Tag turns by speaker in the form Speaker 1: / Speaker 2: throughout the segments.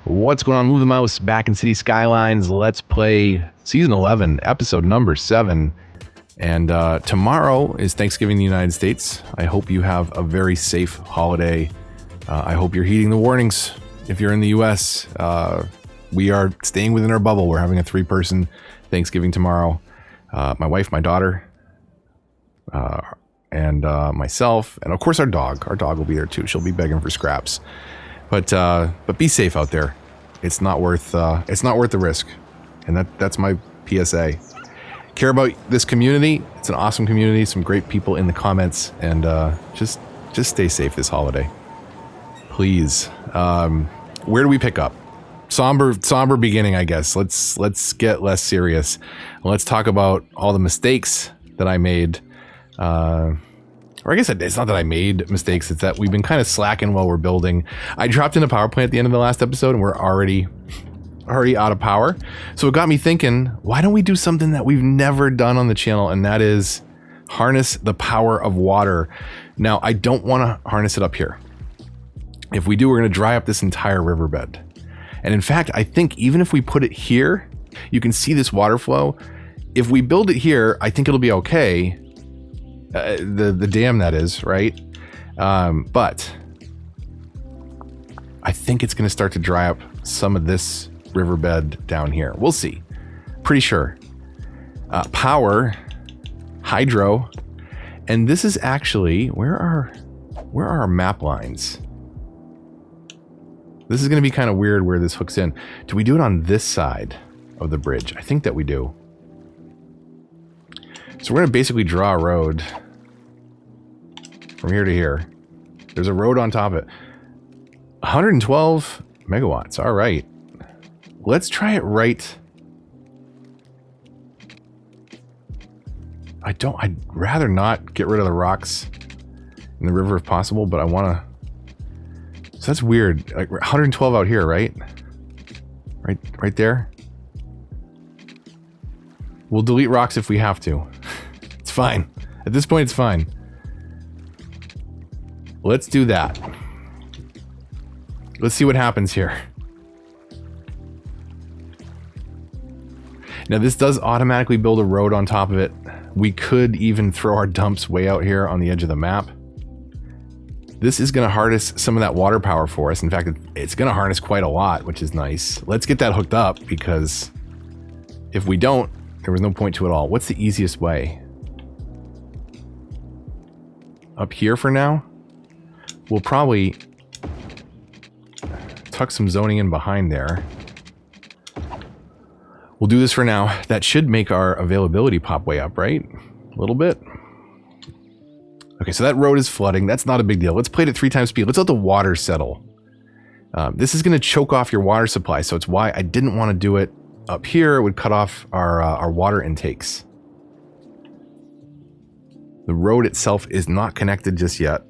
Speaker 1: What's going on? Move the Mouse back in City Skylines. Let's play Season 11, Episode number 7. And tomorrow is Thanksgiving in the United States. I hope you have a very safe holiday. I hope you're heeding the warnings. If you're in the U.S., we are staying within our bubble. We're having a 3-person Thanksgiving tomorrow. My wife, my daughter, and myself, and of course our dog. Our dog will be there too. She'll be begging for scraps. But be safe out there. It's not worth the risk, and that's my PSA. Care about this community. It's an awesome community. Some great people in the comments, and just stay safe this holiday, please. Where do we pick up? Somber beginning, I guess. Let's get less serious. Let's talk about all the mistakes that I made. Or I guess it's not that I made mistakes, it's that we've been kind of slacking while we're building. I dropped in a power plant at the end of the last episode and we're already out of power. So it got me thinking, why don't we do something that we've never done on the channel, and that is harness the power of water. Now, I don't want to harness it up here. If we do, we're going to dry up this entire riverbed. And in fact, I think even if we put it here, you can see this water flow. If we build it here, I think it'll be okay. The dam, that is, right? But I think it's going to start to dry up some of this riverbed down here. We'll see. Pretty sure. Power, hydro, and this is actually, where are our map lines? This is going to be kind of weird where this hooks in. Do we do it on this side of the bridge? I think that we do. So we're going to basically draw a road from here to here. There's a road on top of it. 112 megawatts. All right. Let's try it right. I'd rather not get rid of the rocks in the river if possible, but I want to. So that's weird. Like 112 out here, right? Right there. We'll delete rocks if we have to. It's fine. At this point, it's fine. Let's do that. Let's see what happens here. Now, this does automatically build a road on top of it. We could even throw our dumps way out here on the edge of the map. This is going to harness some of that water power for us. In fact, it's going to harness quite a lot, which is nice. Let's get that hooked up, because if we don't, there was no point to it all. What's the easiest way? Up here for now? We'll probably tuck some zoning in behind there. We'll do this for now. That should make our availability pop way up, right? A little bit. Okay, so that road is flooding. That's not a big deal. Let's play it at 3 times speed. Let's let the water settle. This is going to choke off your water supply, so it's why I didn't want to do it up here. It would cut off our water intakes. The road itself is not connected just yet.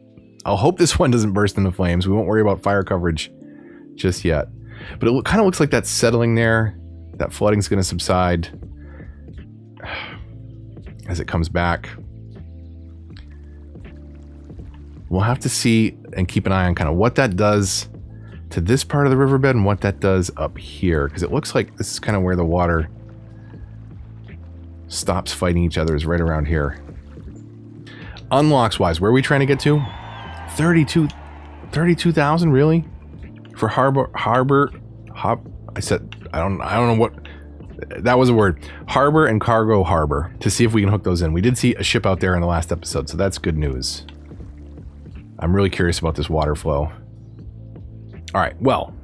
Speaker 1: I'll hope this one doesn't burst into flames. We won't worry about fire coverage just yet. But it kind of looks like that's settling there. That flooding's going to subside as it comes back. We'll have to see and keep an eye on kind of what that does to this part of the riverbed and what that does up here, because it looks like this is kind of where the water stops fighting each other, is right around here. Unlocks wise, where are we trying to get to? 32,000, really? For I said, I don't know what, that was a word. Harbor and cargo harbor, to see if we can hook those in. We did see a ship out there in the last episode, so that's good news. I'm really curious about this water flow. All right, well.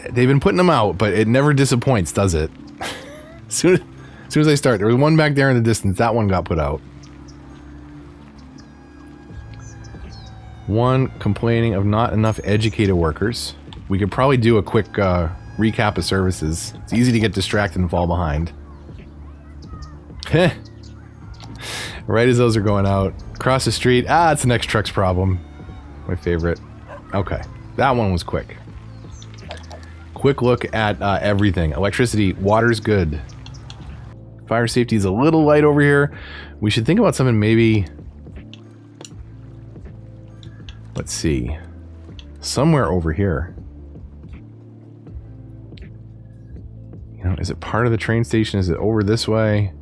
Speaker 1: They've been putting them out, but it never disappoints, does it? As soon as I start, there was one back there in the distance. That one got put out. One complaining of not enough educated workers. We could probably do a quick recap of services. It's easy to get distracted and fall behind. Heh. Right as those are going out. Across the street. It's the next truck's problem. My favorite. Okay. That one was quick. Quick look at everything. Electricity. Water's good. Fire safety is a little light over here. We should think about something maybe Let's see. Somewhere over here. You know, is it part of the train station? Is it over this way?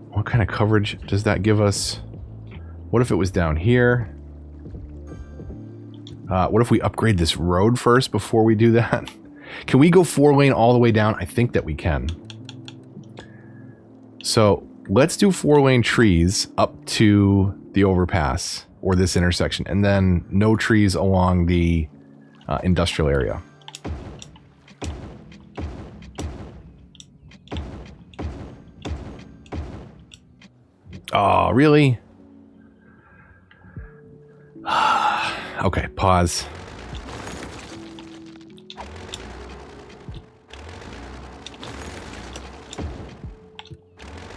Speaker 1: What kind of coverage does that give us? What if it was down here? What if we upgrade this road first before we do that? Can we go 4-lane all the way down? I think that we can. So let's do 4-lane trees up to the overpass or this intersection, and then no trees along the industrial area. Oh, really? Okay, pause.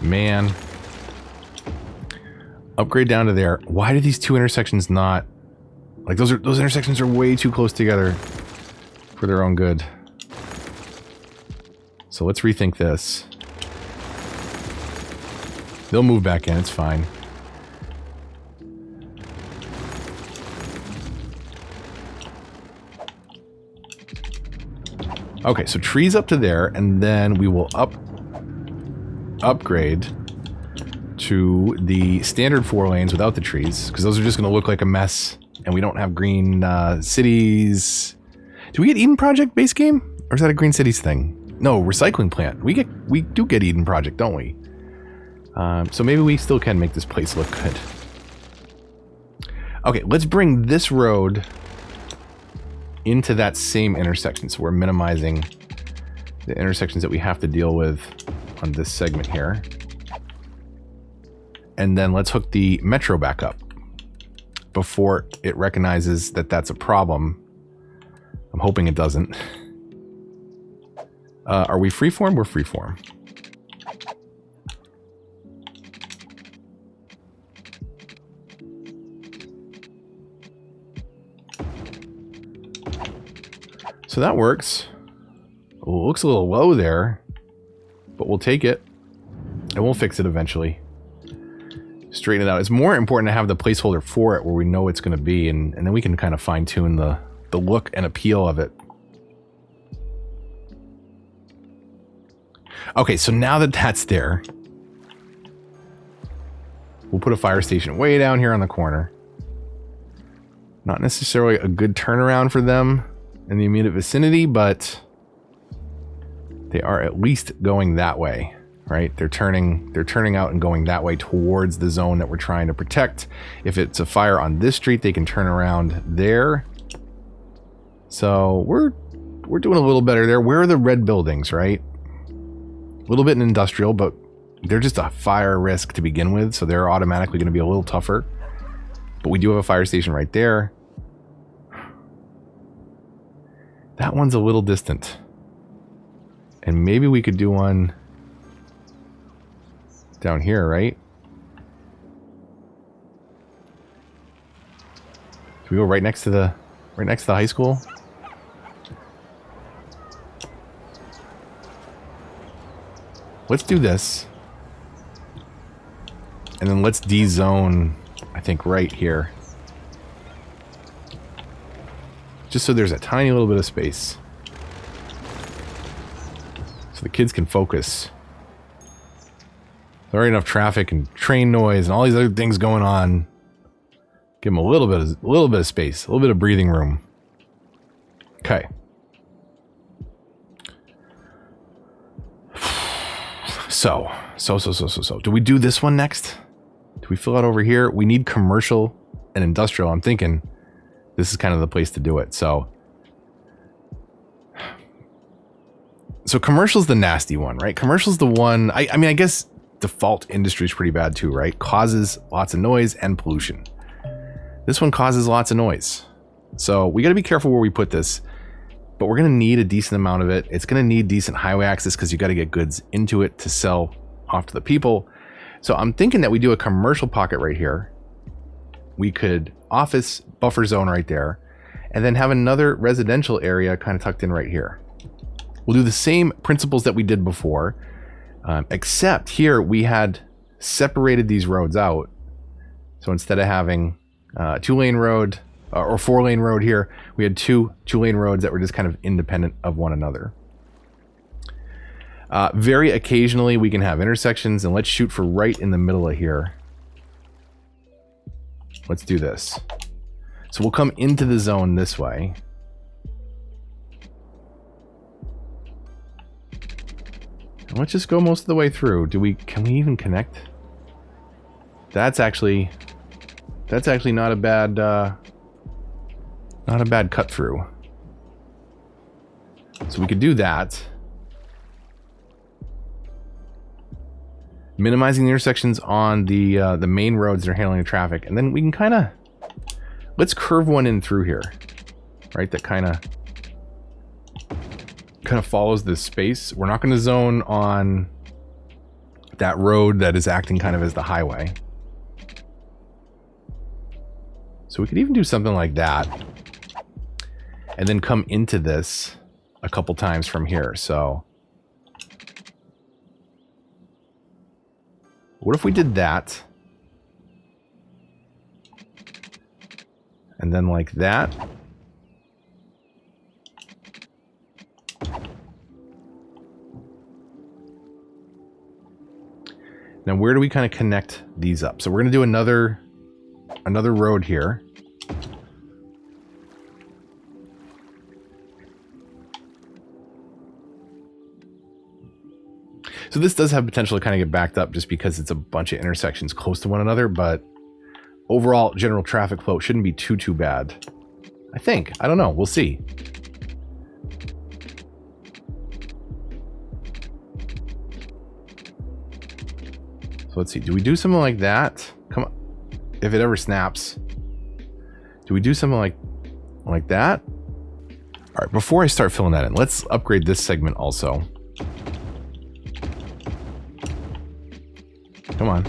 Speaker 1: Man. Upgrade down to there. Why do these two intersections not... Like, those intersections are way too close together for their own good. So let's rethink this. They'll move back in, it's fine. Okay, so trees up to there, and then we will upgrade to the standard 4 lanes without the trees, because those are just going to look like a mess, and we don't have green cities. Do we get Eden Project base game? Or is that a Green Cities thing? No, recycling plant. We do get Eden Project, don't we? So maybe we still can make this place look good. Okay, let's bring this road into that same intersection, so we're minimizing the intersections that we have to deal with on this segment here. And then let's hook the metro back up before it recognizes that that's a problem. I'm hoping it doesn't. Are we freeform? We're freeform. So that works. Oh, it looks a little low there, but we'll take it and we'll fix it eventually. Straighten it out. It's more important to have the placeholder for it where we know it's going to be, and then we can kind of fine tune the look and appeal of it. Okay, so now that that's there, we'll put a fire station way down here on the corner. Not necessarily a good turnaround for them in the immediate vicinity, but they are at least going that way, right? They're turning out and going that way towards the zone that we're trying to protect. If it's a fire on this street, they can turn around there. So we're doing a little better there. Where are the red buildings, right? A little bit in industrial, but they're just a fire risk to begin with, so they're automatically going to be a little tougher. But we do have a fire station right there. That one's a little distant. And maybe we could do one down here, right? Do we go right next to the high school? Let's do this. And then let's de-zone, I think, right here. Just so there's a tiny little bit of space. So the kids can focus. There's already enough traffic and train noise and all these other things going on. Give them a little bit of space, a little bit of breathing room. Okay. So. Do we do this one next? Do we fill out over here? We need commercial and industrial. I'm thinking this is kind of the place to do it. So commercial's the nasty one, right? Commercial's the one, I mean, I guess default industry is pretty bad too, right? Causes lots of noise and pollution. This one causes lots of noise. So we got to be careful where we put this, but we're going to need a decent amount of it. It's going to need decent highway access because you got to get goods into it to sell off to the people. So I'm thinking that we do a commercial pocket right here. We could office buffer zone right there, and then have another residential area kind of tucked in right here. We'll do the same principles that we did before, except here we had separated these roads out. So instead of having a 2-lane road, or 4-lane road here. We had two-lane roads that were just kind of independent of one another. Very occasionally we can have intersections, and let's shoot for right in the middle of here. Let's do this. So we'll come into the zone this way. And let's just go most of the way through. Can we even connect? That's actually not a bad cut through. So we could do that. Minimizing the intersections on the main roads that are handling the traffic, and then we can kind of let's curve one in through here, right? That kind of follows this space. We're not going to zone on that road that is acting kind of as the highway. So we could even do something like that, and then come into this a couple times from here. So what if we did that? And then like that. Now where do we kind of connect these up? So we're going to do another road here. So this does have potential to kind of get backed up just because it's a bunch of intersections close to one another, but overall general traffic flow shouldn't be too bad. I think. I don't know. We'll see. So let's see. Do we do something like that? Come on. If it ever snaps. Do we do something like that? All right, before I start filling that in, let's upgrade this segment also. Come on.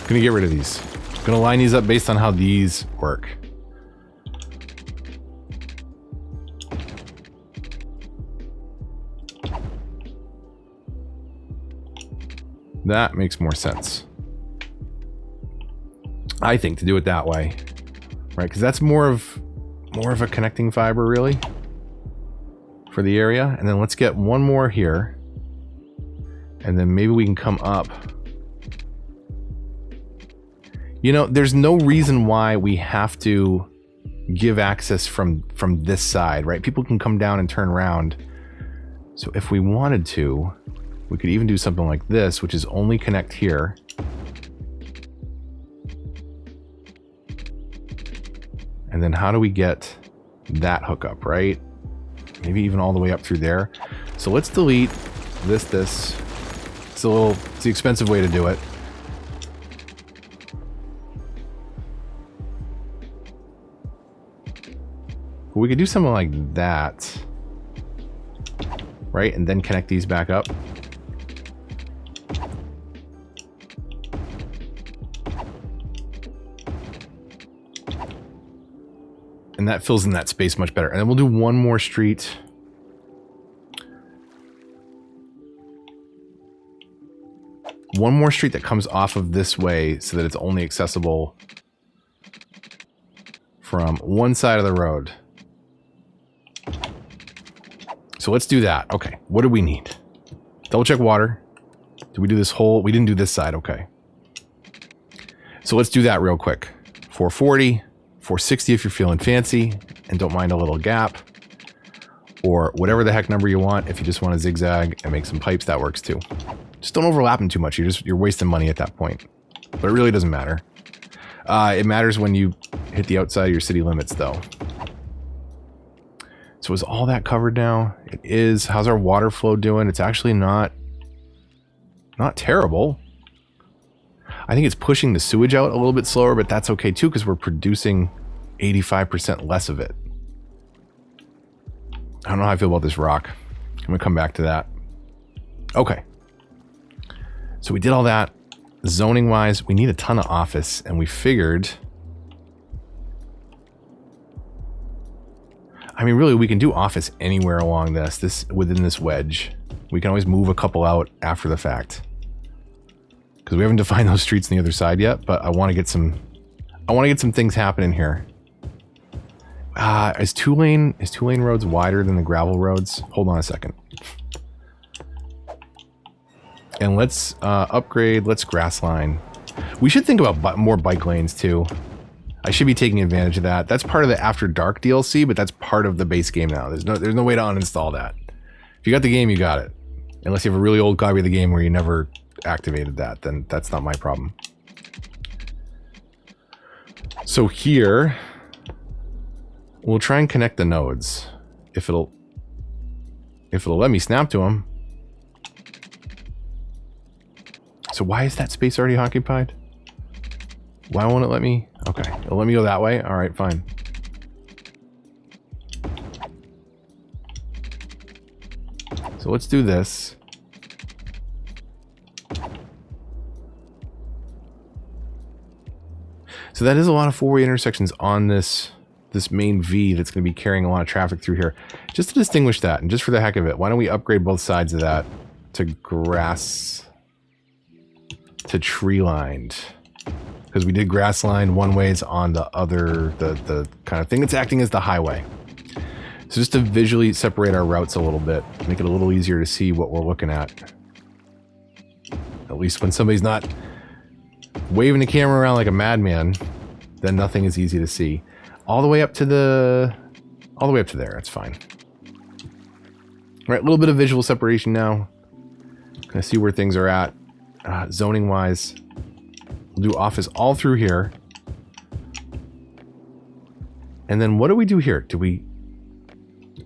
Speaker 1: Gonna get rid of these. Gonna line these up based on how these work. That makes more sense, I think, to do it that way, right? Because that's more of a connecting fiber, really, for the area. And then let's get one more here, and then maybe we can come up. You know, there's no reason why we have to give access from this side, right? People can come down and turn around. So if we wanted to, we could even do something like this, which is only connect here. And then how do we get that hookup, right? Maybe even all the way up through there. So let's delete this. It's the expensive way to do it. But we could do something like that, right? And then connect these back up. And that fills in that space much better. And then we'll do one more street. One more street that comes off of this way so that it's only accessible from one side of the road. So let's do that. Okay, what do we need? Double check water. Did we do this whole? We didn't do this side. Okay. So let's do that real quick. 440. 460 if you're feeling fancy and don't mind a little gap, or whatever the heck number you want. If you just want to zigzag and make some pipes, that works too. Just don't overlap them too much. You're wasting money at that point, but it really doesn't matter. It matters when you hit the outside of your city limits though. So is all that covered now? It is. How's our water flow doing? It's actually not terrible. I think it's pushing the sewage out a little bit slower, but that's okay too, because we're producing 85% less of it. I don't know how I feel about this rock. I'm gonna come back to that. Okay. So we did all that. zoning wise, we need a ton of office, and we figured, I mean, really, we can do office anywhere along this within this wedge. We can always move a couple out after the fact, because we haven't defined those streets on the other side yet. But I want to get some things happening here. Is two-lane roads wider than the gravel roads? Hold on a second. And let's upgrade. Let's grass line. We should think about more bike lanes too. I should be taking advantage of that. That's part of the After Dark DLC, but that's part of the base game now. There's no way to uninstall that. If you got the game, you got it. Unless you have a really old copy of the game where you never activated that, then that's not my problem. So here, we'll try and connect the nodes. If it'll let me snap to them. So why is that space already occupied? Why won't it let me? Okay, it'll let me go that way. All right, fine. So let's do this. So that is a lot of four-way intersections on this main V that's going to be carrying a lot of traffic through here. Just to distinguish that, and just for the heck of it, why don't we upgrade both sides of that to grass, to tree lined? Because we did grass line one ways on the other, the kind of thing that's acting as the highway. So just to visually separate our routes a little bit, make it a little easier to see what we're looking at. At least when somebody's not waving the camera around like a madman, then nothing is easy to see. All the way up to there, that's fine. All right, a little bit of visual separation now. Kind of see where things are at, zoning wise. We'll do office all through here. And then what do we do here? Do we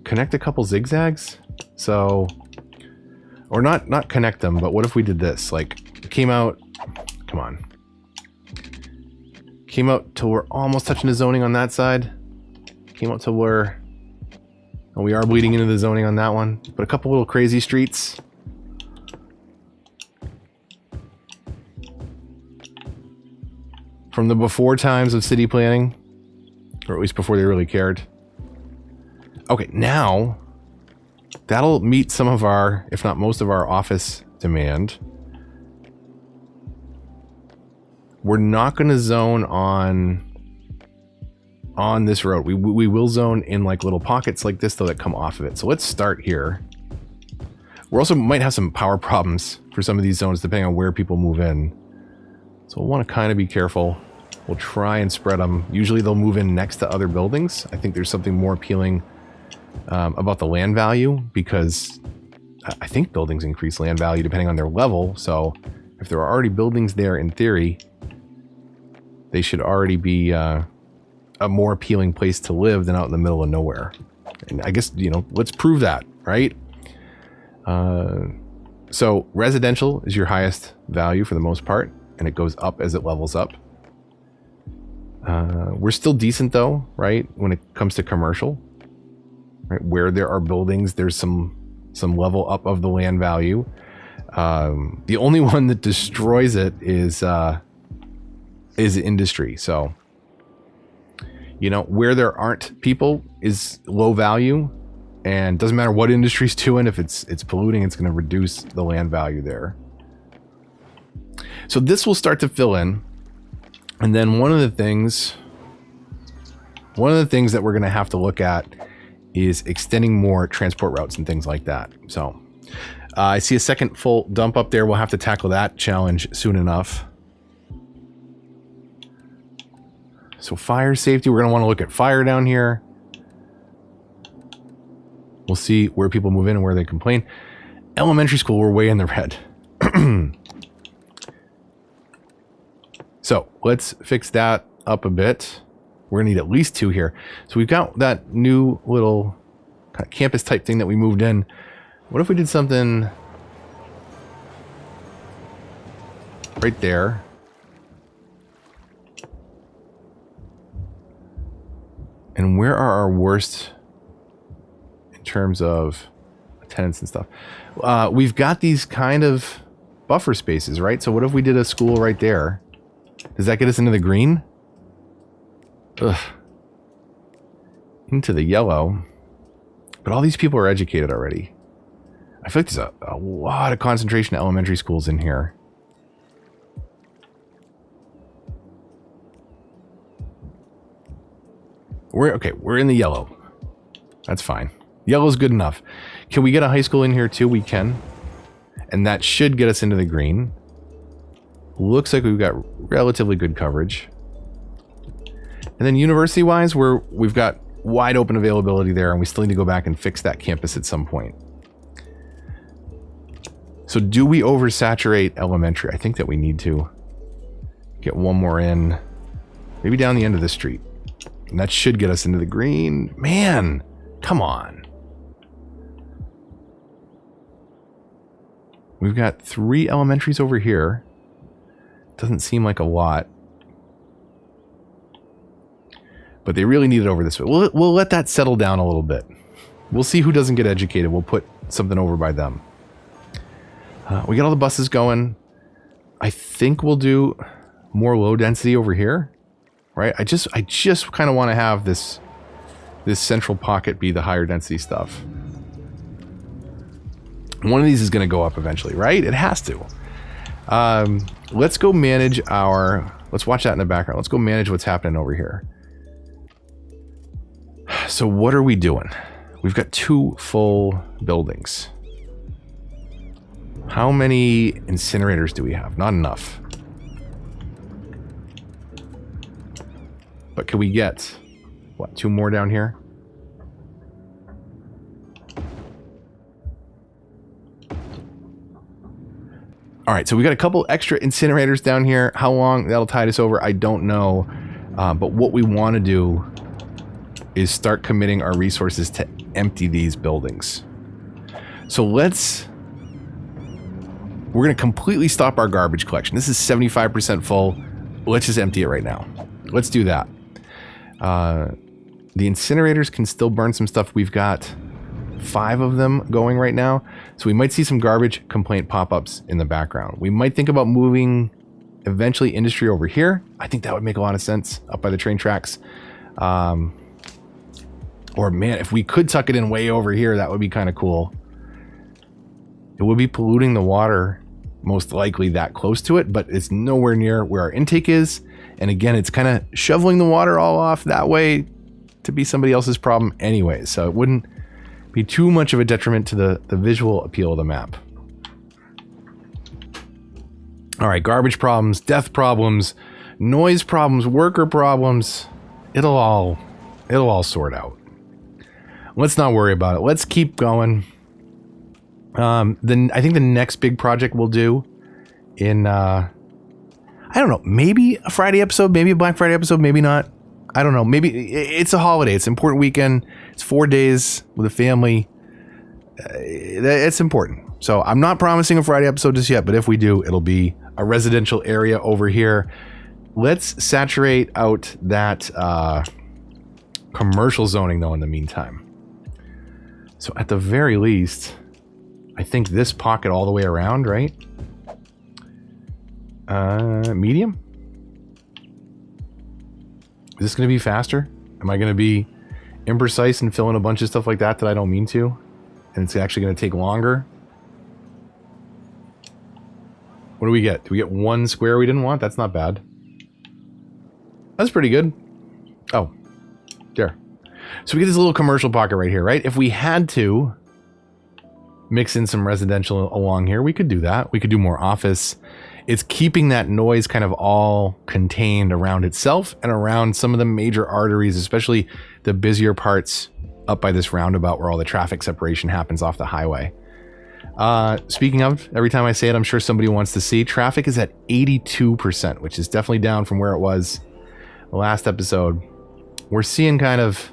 Speaker 1: connect a couple zigzags? So, or not connect them, but what if we did this? Like, came out, come on. Came out till we're almost touching the zoning on that side. Came out till we're, oh, we are bleeding into the zoning on that one. But a couple little crazy streets. From the before times of city planning, or at least before they really cared. Okay, now that'll meet some of our, if not most of our office demand. We're not going to zone on this road. We will zone in like little pockets like this though that come off of it. So let's start here. We also might have some power problems for some of these zones depending on where people move in. So we'll want to kind of be careful. We'll try and spread them. Usually they'll move in next to other buildings. I think there's something more appealing about the land value, because I think buildings increase land value depending on their level. So if there are already buildings there, in theory, they should already be a more appealing place to live than out in the middle of nowhere. And I guess, you know, let's prove that, right? So residential is your highest value for the most part, and it goes up as it levels up. We're still decent though, right? When it comes to commercial, right? Where there are buildings, there's some level up of the land value. The only one that destroys it is industry. So, you know, where there aren't people is low value, and doesn't matter what industry's doing. If it's polluting, it's going to reduce the land value there. So this will start to fill in. And then one of the things that we're going to have to look at is extending more transport routes and things like that. So I see a second full dump up there. We'll have to tackle that challenge soon enough. So fire safety, we're going to want to look at fire down here. We'll see where people move in and where they complain. Elementary school, we're way in the red. So let's fix that up a bit. We're gonna need at least two here. So we've got that new little kind of campus type thing that we moved in. What if we did something right there? And where are our worst in terms of attendance and stuff? We've got these kind of buffer spaces, right? So what if we did a school right there? Does that get us into the green? Ugh. Into the yellow. But all these people are educated already. I feel like there's a lot of concentration of elementary schools in here. We're in the yellow. That's fine. Yellow's good enough. Can we get a high school in here too? We can. And that should get us into the green. Looks like we've got relatively good coverage. And then university-wise, we've got wide open availability there, and we still need to go back and fix that campus at some point. So do we oversaturate elementary? I think that we need to get one more in. Maybe down the end of the street. And that should get us into the green. Man, come on. We've got 3 elementaries over here. Doesn't seem like a lot. But they really need it over this way. We'll let that settle down a little bit. We'll see who doesn't get educated. We'll put something over by them. We got all the buses going. I think we'll do more low density over here. Right? I just kind of want to have this central pocket be the higher density stuff. One of these is going to go up eventually, right? It has to. Let's go manage let's watch that in the background. Let's go manage what's happening over here. So what are we doing? We've got 2 full buildings. How many incinerators do we have? Not enough. But can we get, what, 2 more down here? All right, so we got a couple extra incinerators down here. How long that'll tide us over, I don't know. But what we want to do is start committing our resources to empty these buildings. So we're going to completely stop our garbage collection. This is 75% full. Let's just empty it right now. Let's do that. The incinerators can still burn some stuff. We've got 5 of them going right now. So we might see some garbage complaint pop-ups in the background. We might think about moving eventually industry over here. I think that would make a lot of sense up by the train tracks. Or man, if we could tuck it in way over here, that would be kind of cool. It would be polluting the water most likely that close to it, but it's nowhere near where our intake is. And again, it's kind of shoveling the water all off that way to be somebody else's problem anyway. So it wouldn't be too much of a detriment to the visual appeal of the map. All right, garbage problems, death problems, noise problems, worker problems. It'll all sort out. Let's not worry about it. Let's keep going. Then I think the next big project we'll do in, I don't know, maybe a Friday episode, maybe a Black Friday episode, maybe not. I don't know. Maybe it's a holiday. It's an important weekend. It's 4 days with a family. It's important. So I'm not promising a Friday episode just yet, but if we do, it'll be a residential area over here. Let's saturate out that commercial zoning though in the meantime. So at the very least, I think this pocket all the way around, right? Medium? Is this going to be faster? Am I going to be imprecise and fill in a bunch of stuff like that I don't mean to? And it's actually going to take longer? What do we get? Do we get 1 square we didn't want? That's not bad. That's pretty good. Oh, there. So we get this little commercial pocket right here, right? If we had to mix in some residential along here, we could do that. We could do more office. It's keeping that noise kind of all contained around itself and around some of the major arteries, especially the busier parts up by this roundabout where all the traffic separation happens off the highway. Speaking of, every time I say it, I'm sure somebody wants to see, traffic is at 82%, which is definitely down from where it was last episode. We're seeing kind of,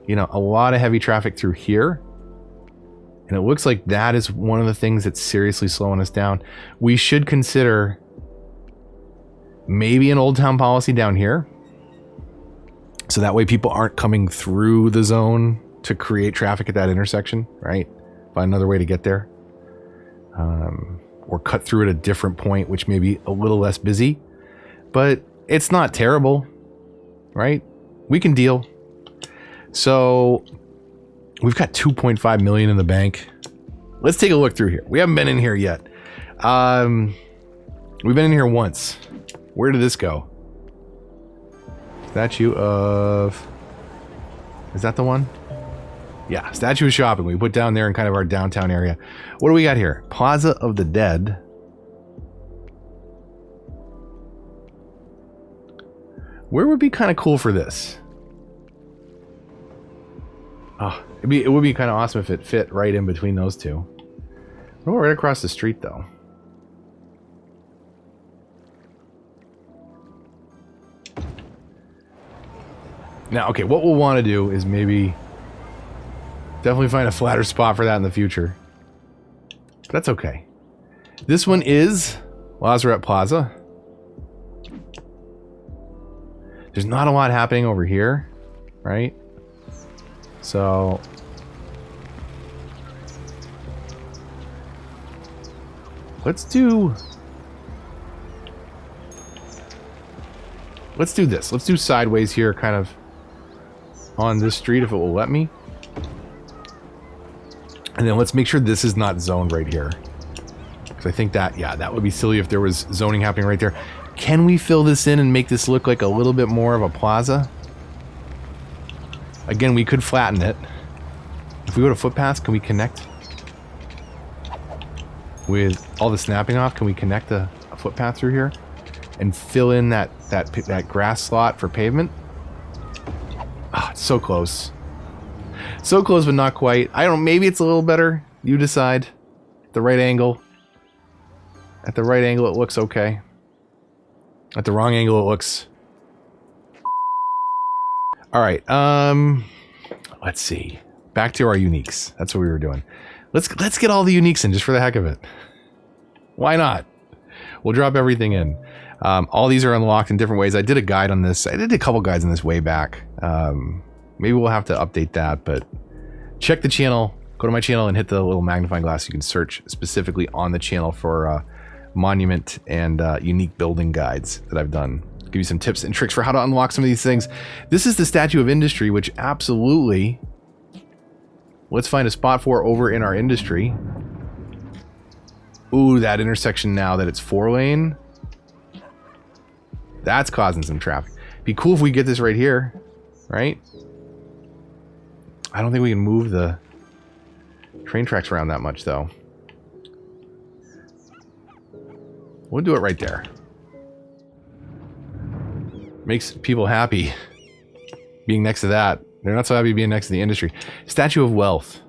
Speaker 1: a lot of heavy traffic through here. And it looks like that is one of the things that's seriously slowing us down. We should consider maybe an Old Town policy down here. So that way people aren't coming through the zone to create traffic at that intersection, right? Find another way to get there. or cut through at a different point, which may be a little less busy, but it's not terrible, right? We can deal. So we've got 2.5 million in the bank. Let's take a look through here. We haven't been in here yet. We've been in here once. Where did this go? Statue of... Is that the one? Yeah, Statue of Shopping. We put down there in kind of our downtown area. What do we got here? Plaza of the Dead. Where would be kind of cool for this? Oh, it would be kind of awesome if it fit right in between those two. Oh, right across the street, though. Now, okay, what we'll want to do is maybe definitely find a flatter spot for that in the future. But that's okay. This one is Lazarette Plaza. There's not a lot happening over here, right? So let's do this. Let's do sideways here, kind of on this street if it will let me. And then let's make sure this is not zoned right here. Because I think that, yeah, that would be silly if there was zoning happening right there. Can we fill this in and make this look like a little bit more of a plaza? Again, we could flatten it. If we go to footpaths, can we connect? With all the snapping off, can we connect a footpath through here? And fill in that grass slot for pavement? Ah, it's so close. So close, but not quite. I don't know, maybe it's a little better. You decide. At the right angle. At the right angle, it looks okay. At the wrong angle, it looks... Alright, let's see. Back to our uniques. That's what we were doing. Let's get all the uniques in just for the heck of it. Why not? We'll drop everything in. All these are unlocked in different ways. I did a guide on this. I did a couple guides on this way back. Maybe we'll have to update that, but check the channel. Go to my channel and hit the little magnifying glass. You can search specifically on the channel for monument and unique building guides that I've done. Give you some tips and tricks for how to unlock some of these things. This is the Statue of Industry, which absolutely... Let's find a spot for over in our industry. Ooh, that intersection now that it's 4-lane. That's causing some traffic. Be cool if we get this right here, right? I don't think we can move the train tracks around that much, though. We'll do it right there. Makes people happy being next to that. They're not so happy being next to the industry. Statue of Wealth.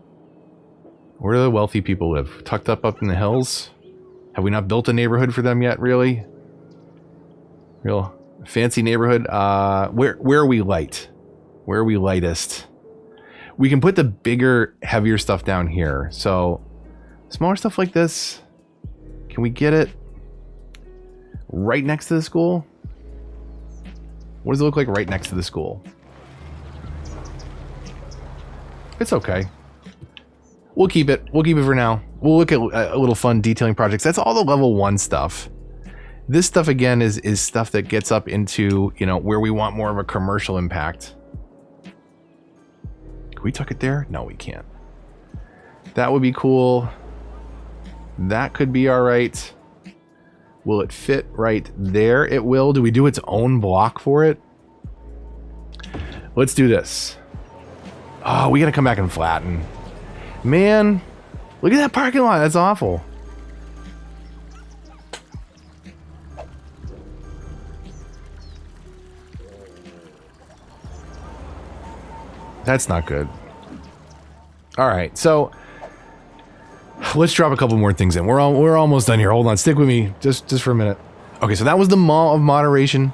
Speaker 1: Where do the wealthy people live? Tucked up in the hills? Have we not built a neighborhood for them yet, really? Real fancy neighborhood. Where are we light? Where are we lightest? We can put the bigger, heavier stuff down here. So, smaller stuff like this. Can we get it right next to the school? What does it look like right next to the school? It's okay. We'll keep it. We'll keep it for now. We'll look at a little fun detailing projects. That's all the level 1 stuff. This stuff, again, is stuff that gets up into, you know, where we want more of a commercial impact. Can we tuck it there? No, we can't. That would be cool. That could be all right. Will it fit right there? It will. Do we do its own block for it? Let's do this. Oh, we gotta come back and flatten. Man, look at that parking lot. That's awful. That's not good. All right, so let's drop a couple more things in. We're almost done here. Hold on, stick with me just for a minute. Okay, so that was the Mall of Moderation.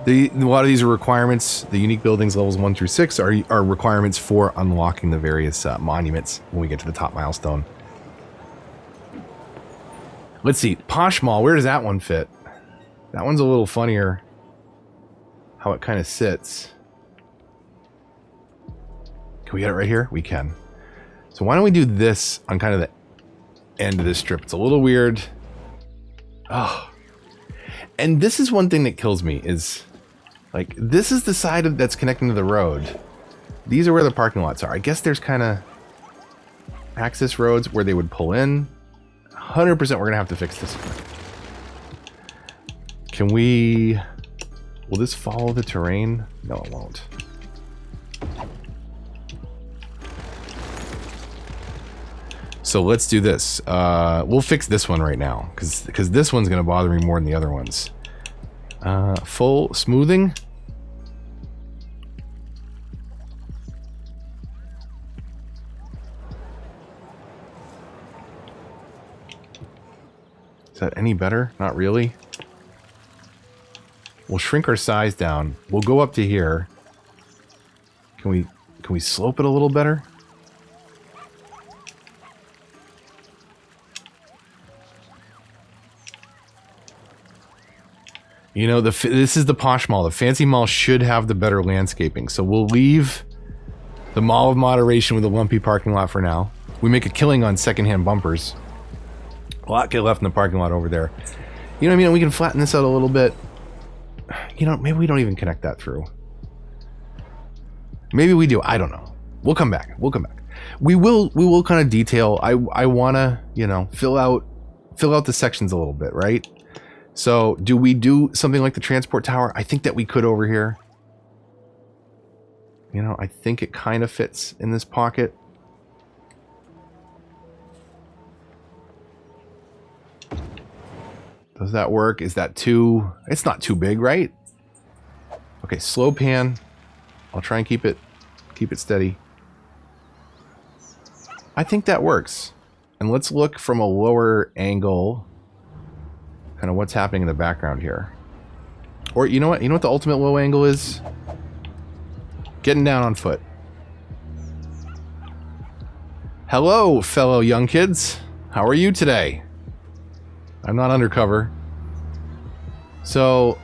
Speaker 1: A lot of these are requirements. The unique buildings levels 1 through 6 are requirements for unlocking the various monuments when we get to the top milestone. Let's see, Posh Mall. Where does that one fit? That one's a little funnier. How it kind of sits. Can we get it right here? We can. So why don't we do this on kind of the end of this strip. It's a little weird. Oh. And this is one thing that kills me is, like, this is the side that's connecting to the road. These are where the parking lots are. I guess there's kind of access roads where they would pull in. 100% we're going to have to fix this. Can we... Will this follow the terrain? No, it won't. So let's do this. We'll fix this one right now, because this one's going to bother me more than the other ones. Full smoothing. Is that any better? Not really. We'll shrink our size down. We'll go up to here. Can we slope it a little better? You know, this is the posh mall. The fancy mall should have the better landscaping. So we'll leave the mall of moderation with a lumpy parking lot for now. We make a killing on secondhand bumpers. A lot get left in the parking lot over there. You know what I mean? We can flatten this out a little bit. You know, maybe we don't even connect that through. Maybe we do. I don't know. We'll come back. We'll come back. We will kind of detail. I want to, you know, fill out the sections a little bit, right? So do we do something like the transport tower? I think that we could over here. You know, I think it kind of fits in this pocket. Does that work? Is that too... It's not too big, right? Okay, slow pan. I'll try and keep it steady. I think that works. And let's look from a lower angle. Kind of what's happening in the background here. Or you know what? You know what the ultimate low angle is? Getting down on foot. Hello, fellow young kids. How are you today? I'm not undercover. So,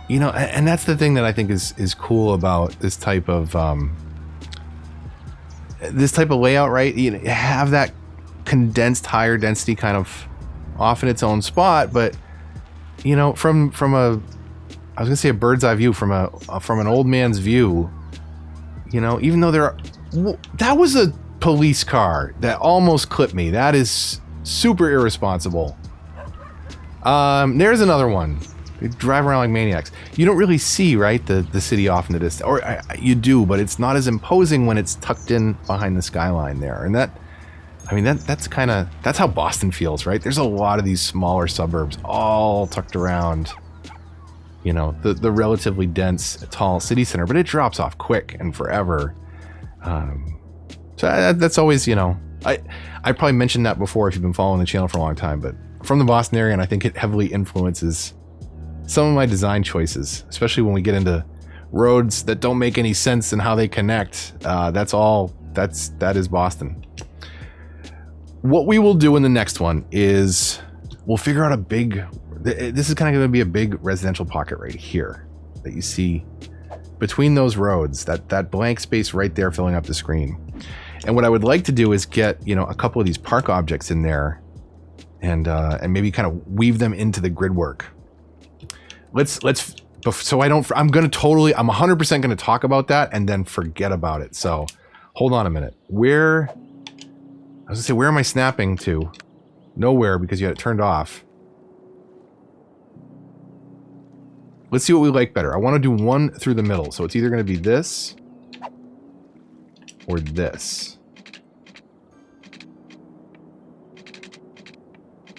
Speaker 1: you know, and that's the thing that I think is cool about this type of layout, right? You have that condensed higher density kind of off in its own spot, but you know, from a, I was gonna say a bird's eye view, from an old man's view, you know, even though that was a police car that almost clipped me. That is super irresponsible. There's another one. They drive around like maniacs. You don't really see, right, the city off in the distance, or you do, but it's not as imposing when it's tucked in behind the skyline there. And that, I mean, that's how Boston feels, right? There's a lot of these smaller suburbs all tucked around, you know, the relatively dense, tall city center, but it drops off quick and forever. So that's always, you know, I probably mentioned that before if you've been following the channel for a long time, but from the Boston area, and I think it heavily influences some of my design choices, especially when we get into roads that don't make any sense and how they connect. That is Boston. What we will do in the next one is we'll figure out this is kind of going to be a big residential pocket right here that you see between those roads, that blank space right there filling up the screen. And what I would like to do is get, you know, a couple of these park objects in there and maybe kind of weave them into the grid work. So I'm 100% going to talk about that and then forget about it. So hold on a minute. Where am I snapping to? Nowhere, because you had it turned off. Let's see what we like better. I want to do one through the middle. So it's either going to be this or this.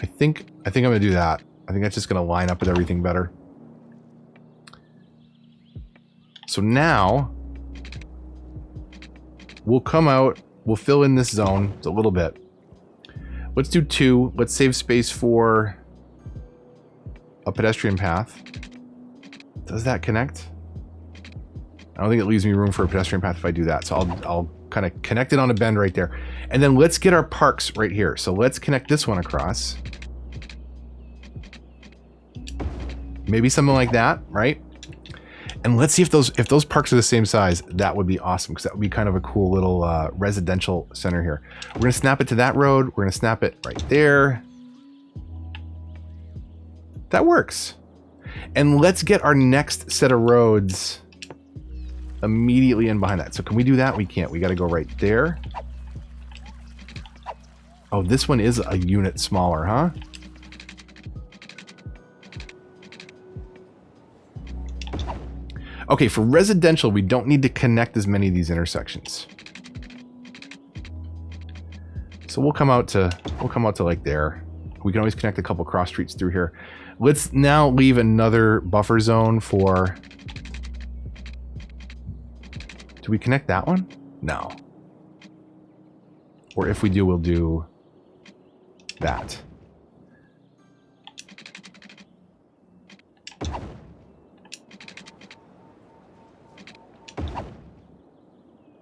Speaker 1: I think I'm going to do that. I think that's just going to line up with everything better. So now we'll come out, we'll fill in this zone a little bit. Let's do 2. Let's save space for a pedestrian path. Does that connect? I don't think it leaves me room for a pedestrian path if I do that. So I'll kind of connect it on a bend right there. And then let's get our parks right here. So let's connect this one across. Maybe something like that, right? And let's see if those parks are the same size. That would be awesome, because that would be kind of a cool little residential center here. We're going to snap it to that road. We're going to snap it right there. That works. And let's get our next set of roads immediately in behind that. So can we do that? We can't. We got to go right there. Oh, this one is a unit smaller, huh? Okay, for residential, we don't need to connect as many of these intersections. So we'll come out to like there. We can always connect a couple cross streets through here. Let's now leave another buffer zone for... Do we connect that one? No. Or if we do, we'll do that.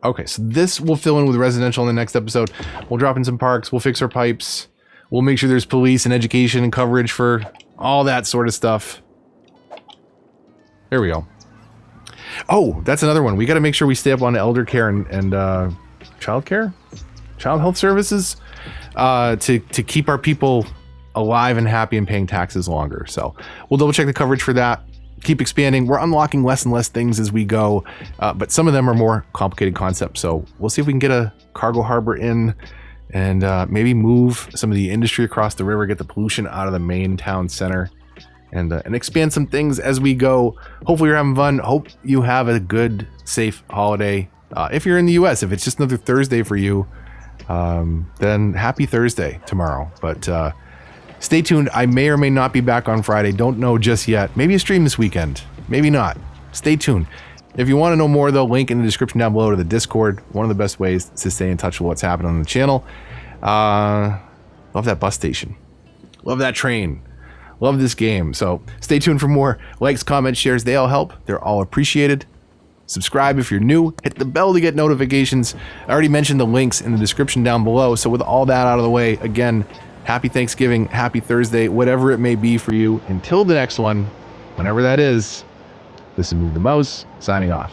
Speaker 1: Okay, so this we'll fill in with residential in the next episode. We'll drop in some parks. We'll fix our pipes. We'll make sure there's police and education and coverage for all that sort of stuff. There we go. Oh, that's another one. We got to make sure we stay up on elder care and child care, child health services, to keep our people alive and happy and paying taxes longer. So we'll double check the coverage for that. Keep expanding. We're unlocking less and less things as we go, but some of them are more complicated concepts. So we'll see if we can get a cargo harbor in and maybe move some of the industry across the river, get the pollution out of the main town center, and expand some things as we go. Hopefully you're having fun. Hope you have a good, safe holiday. If you're in the US, if it's just another Thursday for you, then happy Thursday tomorrow. But stay tuned. I may or may not be back on Friday. Don't know just yet. Maybe a stream this weekend. Maybe not. Stay tuned. If you want to know more, though, link in the description down below to the Discord. One of the best ways to stay in touch with what's happening on the channel. Love that bus station. Love that train. Love this game. So stay tuned for more. Likes, comments, shares, they all help. They're all appreciated. Subscribe if you're new. Hit the bell to get notifications. I already mentioned the links in the description down below. So with all that out of the way, again, happy Thanksgiving, happy Thursday, whatever it may be for you. Until the next one, whenever that is, this is Move the Mouse, signing off.